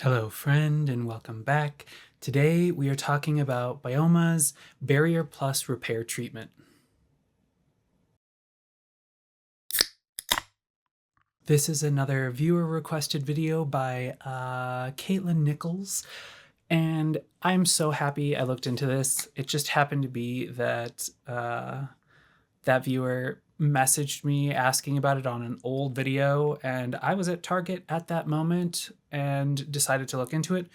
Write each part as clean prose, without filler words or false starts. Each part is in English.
Hello friend and welcome back. Today we are talking about Byoma's Barrier Plus Repair Treatment. This is another viewer requested video by Caitlin Nichols, and I'm so happy I looked into this. It just happened to be that that viewer messaged me asking about it on an old video, and I was at Target at that moment and decided to look into it.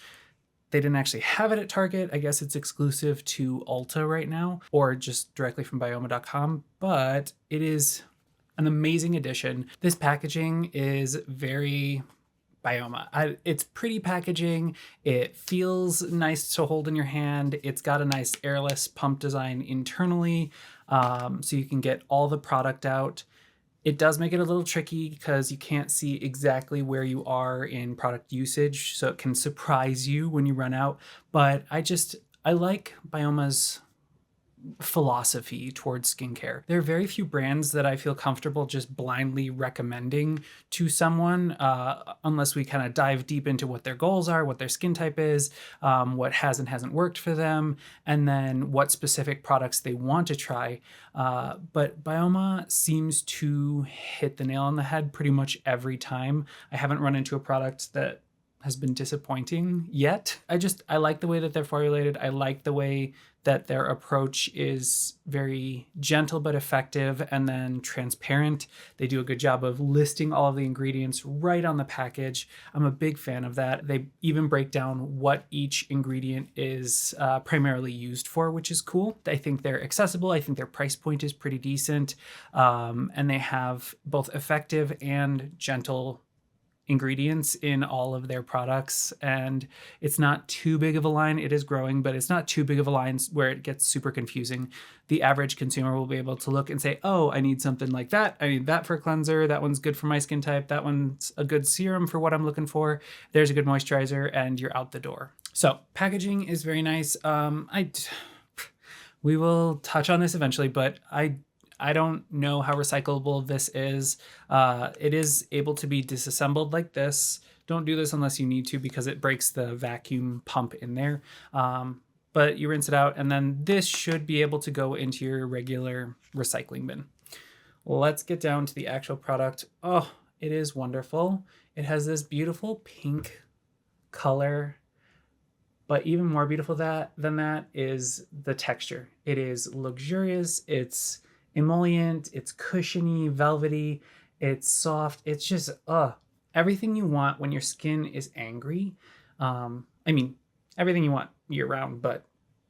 They didn't actually have it at Target. I guess it's exclusive to Ulta right now, or just directly from Byoma.com, but it is an amazing addition. This packaging is very Byoma. It's pretty packaging. It feels nice to hold in your hand. It's got a nice airless pump design internally, so you can get all the product out. It does make it a little tricky because you can't see exactly where you are in product usage, so it can surprise you when you run out. But I like Byoma's philosophy towards skincare. There are very few brands that I feel comfortable just blindly recommending to someone unless we kind of dive deep into what their goals are, what their skin type is, what has and hasn't worked for them, and then what specific products they want to try. But Byoma seems to hit the nail on the head pretty much every time. I haven't run into a product that has been disappointing yet. I like the way that they're formulated. I like the way that their approach is very gentle but effective and then transparent. They do a good job of listing all of the ingredients right on the package. I'm a big fan of that. They even break down what each ingredient is primarily used for, which is cool. I think they're accessible. I think their price point is pretty decent. And they have both effective and gentle ingredients in all of their products, and it's not too big of a line. It is growing, but it's not too big of a line where it gets super confusing. The average consumer will be able to look and say, oh, I need something like that. I need that for a cleanser. That one's good for my skin type. That one's a good serum for what I'm looking for. There's a good moisturizer, and you're out the door. So packaging is very nice. We will touch on this eventually, but I don't know how recyclable this is. It is able to be disassembled like this. Don't do this unless you need to because it breaks the vacuum pump in there. But you rinse it out, and then this should be able to go into your regular recycling bin. Let's get down to the actual product. Oh, it is wonderful. It has this beautiful pink color, but even more beautiful than that is the texture. It is luxurious. It's emollient, it's cushiony, velvety, it's soft. It's just everything you want when your skin is angry. Everything you want year round, but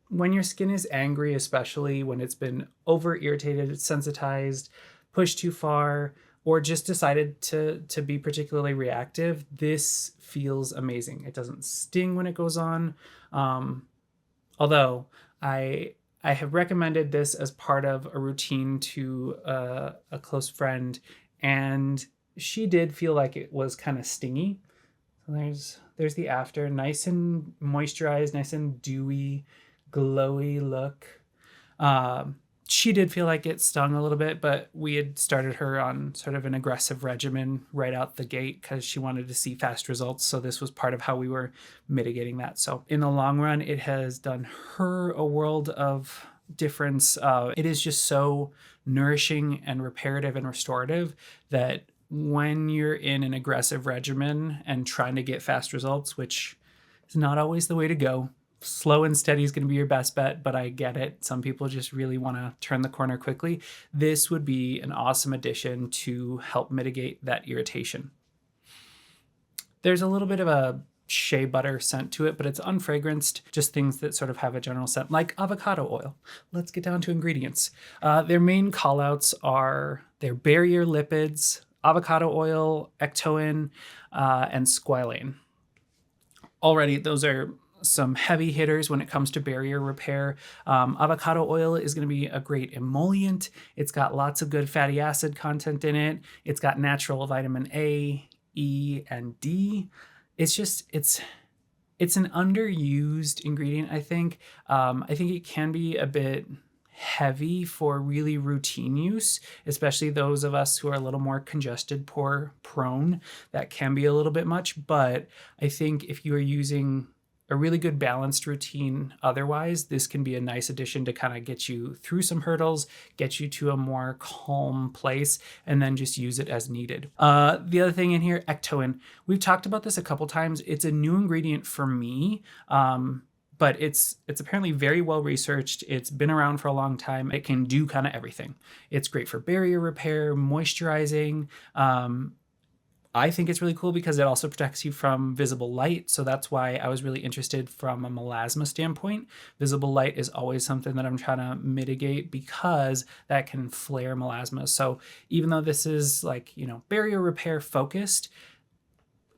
when your skin is angry, especially when it's been over irritated, sensitized, pushed too far, or just decided to be particularly reactive, this feels amazing. It doesn't sting when it goes on. Although I have recommended this as part of a routine to a close friend, and she did feel like it was kind of stingy. So there's the after, nice and moisturized, nice and dewy, glowy look. She did feel like it stung a little bit, but we had started her on sort of an aggressive regimen right out the gate because she wanted to see fast results. So this was part of how we were mitigating that. So in the long run, it has done her a world of difference. It is just so nourishing and reparative and restorative that when you're in an aggressive regimen and trying to get fast results, which is not always the way to go, slow and steady is going to be your best bet, but I get it. Some people just really want to turn the corner quickly. This would be an awesome addition to help mitigate that irritation. There's a little bit of a shea butter scent to it, but it's unfragranced, just things that sort of have a general scent, like avocado oil. Let's get down to ingredients. Their main callouts are their barrier lipids, avocado oil, ectoin, and squalane. Already, those are some heavy hitters when it comes to barrier repair. Avocado oil is going to be a great emollient. It's got lots of good fatty acid content in it. It's got natural vitamin A, E, and D. It's an underused ingredient, I think. I think it can be a bit heavy for really routine use, especially those of us who are a little more congested pore prone. That can be a little bit much, but I think if you are using a really good balanced routine otherwise, this can be a nice addition to kind of get you through some hurdles, get you to a more calm place, and then just use it as needed. The other thing in here, ectoin. We've talked about this a couple times. It's a new ingredient for me. But it's apparently very well researched. It's been around for a long time. It can do kind of everything. It's great for barrier repair, moisturizing. I think it's really cool because it also protects you from visible light. So that's why I was really interested from a melasma standpoint. Visible light is always something that I'm trying to mitigate because that can flare melasma. So even though this is like, barrier repair focused,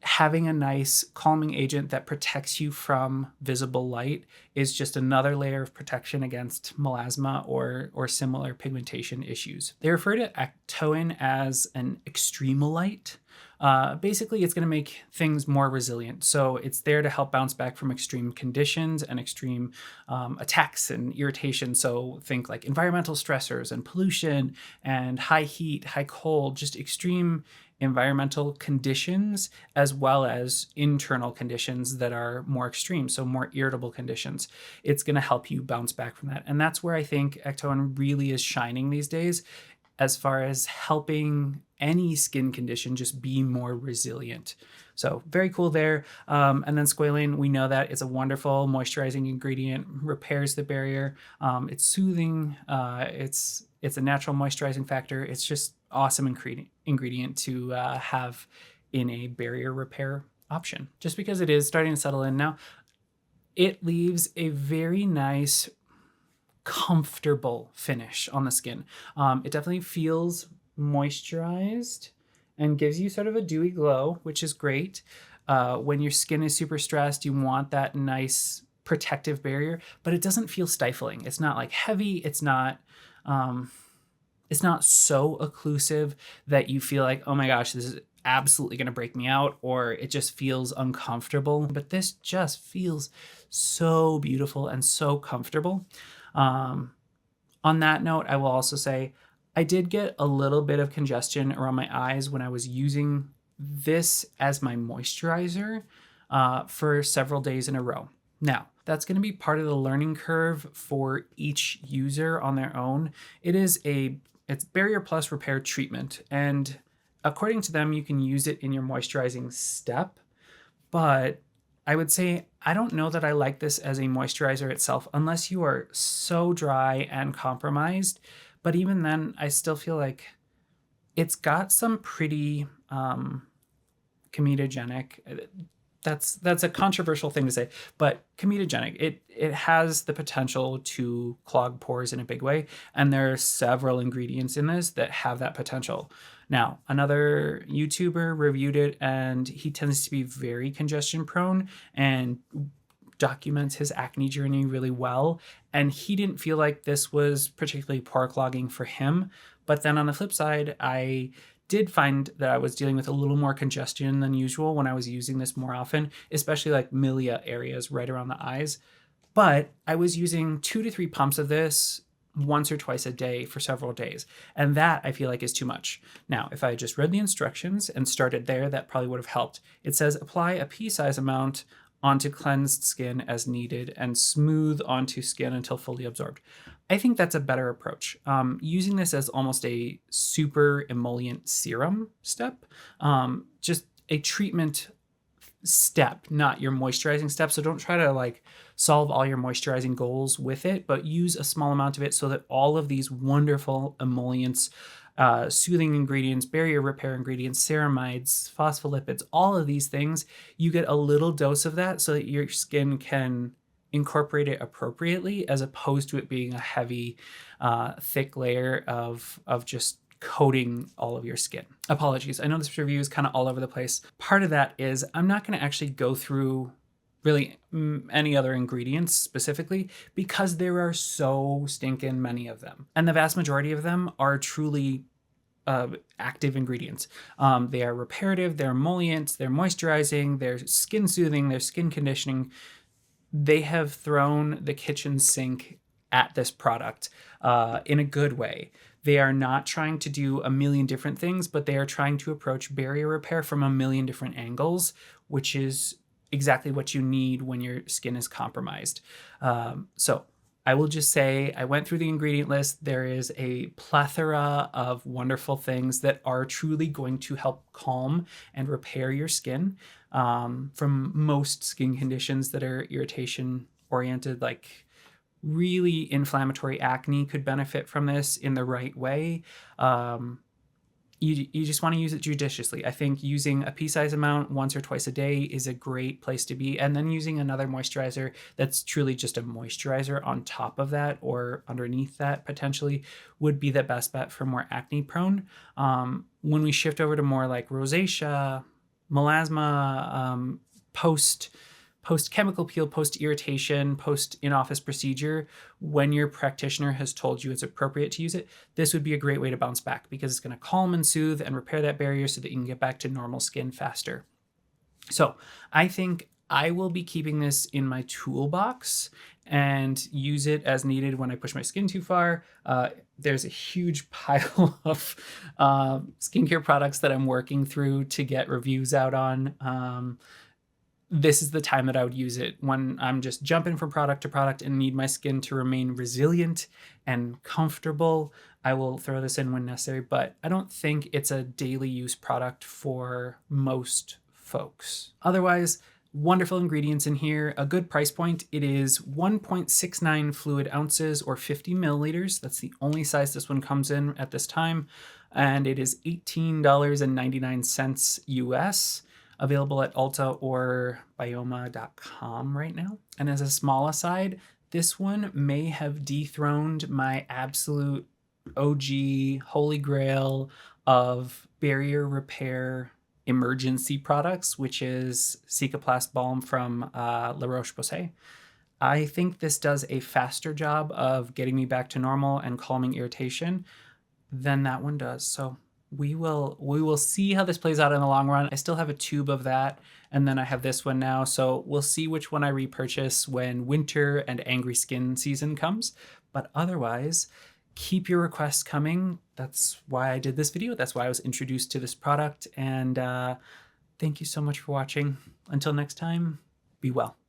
having a nice calming agent that protects you from visible light is just another layer of protection against melasma or similar pigmentation issues. They refer to ectoin as an extremolite. Basically, it's going to make things more resilient. So it's there to help bounce back from extreme conditions and extreme attacks and irritation. So think like environmental stressors and pollution and high heat, high cold, just extreme environmental conditions, as well as internal conditions that are more extreme, so more irritable conditions. It's going to help you bounce back from that. And that's where I think ectoin really is shining these days, as far as helping any skin condition just be more resilient. So very cool there. And then squalane, we know that it's a wonderful moisturizing ingredient, repairs the barrier. It's soothing. It's a natural moisturizing factor. It's just awesome ingredient to have in a barrier repair option. Just because it is starting to settle in now, it leaves a very nice, comfortable finish on the skin. It definitely feels moisturized and gives you sort of a dewy glow, which is great. When your skin is super stressed, you want that nice protective barrier, but it doesn't feel stifling. It's not like heavy. It's not so occlusive that you feel like, oh my gosh, this is absolutely going to break me out, or it just feels uncomfortable. But this just feels so beautiful and so comfortable. On that note, I will also say I did get a little bit of congestion around my eyes when I was using this as my moisturizer for several days in a row. Now, that's going to be part of the learning curve for each user on their own. It's Barrier Plus Repair Treatment, and according to them, you can use it in your moisturizing step, but I would say I don't know that I like this as a moisturizer itself unless you are so dry and compromised. But even then, I still feel like it's got some pretty comedogenic. That's a controversial thing to say, but comedogenic. It has the potential to clog pores in a big way, and there are several ingredients in this that have that potential. Now, another YouTuber reviewed it, and he tends to be very congestion prone and documents his acne journey really well. And he didn't feel like this was particularly pore clogging for him. But then on the flip side, I did find that I was dealing with a little more congestion than usual when I was using this more often, especially like milia areas right around the eyes. But I was using 2 to 3 pumps of this once or twice a day for several days. And that I feel like is too much. Now, if I had just read the instructions and started there, that probably would have helped. It says apply a pea-size amount onto cleansed skin as needed and smooth onto skin until fully absorbed. I think that's a better approach. Using this as almost a super emollient serum step, just a treatment step, not your moisturizing step. So don't try to like solve all your moisturizing goals with it, but use a small amount of it so that all of these wonderful emollients, soothing ingredients, barrier repair ingredients, ceramides, phospholipids, all of these things, you get a little dose of that so that your skin can incorporate it appropriately, as opposed to it being a heavy, thick layer of just coating all of your skin. Apologies. I know this review is kind of all over the place. Part of that is I'm not going to actually go through really any other ingredients specifically because there are so stinking many of them. And the vast majority of them are truly active ingredients. They are reparative, they're emollients, they're moisturizing, they're skin soothing, they're skin conditioning. They have thrown the kitchen sink at this product in a good way. They are not trying to do a million different things, but they are trying to approach barrier repair from a million different angles, which is exactly what you need when your skin is compromised. So I will just say I went through the ingredient list. There is a plethora of wonderful things that are truly going to help calm and repair your skin from most skin conditions that are irritation oriented, like really inflammatory acne could benefit from this in the right way. You just want to use it judiciously. I think using a pea-size amount once or twice a day is a great place to be. And then using another moisturizer that's truly just a moisturizer on top of that or underneath that potentially would be the best bet for more acne prone. When we shift over to more like rosacea, melasma, post-chemical peel, post-irritation, post-in-office procedure, when your practitioner has told you it's appropriate to use it, this would be a great way to bounce back because it's going to calm and soothe and repair that barrier so that you can get back to normal skin faster. So I think I will be keeping this in my toolbox and use it as needed when I push my skin too far. There's a huge pile of skincare products that I'm working through to get reviews out on. This is the time that I would use it when I'm just jumping from product to product and need my skin to remain resilient and comfortable. I will throw this in when necessary, but I don't think it's a daily use product for most folks. Otherwise, wonderful ingredients in here, a good price point. It is 1.69 fluid ounces or 50 milliliters. That's the only size this one comes in at this time. And it is $18.99 US. Available at Ulta or Byoma.com right now. And as a small aside, this one may have dethroned my absolute OG holy grail of barrier repair emergency products, which is Cicaplast Balm from La Roche-Posay. I think this does a faster job of getting me back to normal and calming irritation than that one does. So we will see how this plays out in the long run. I still have a tube of that, and then I have this one now. So we'll see which one I repurchase when winter and angry skin season comes. But otherwise, keep your requests coming. That's why I did this video. That's why I was introduced to this product. And thank you so much for watching. Until next time, be well.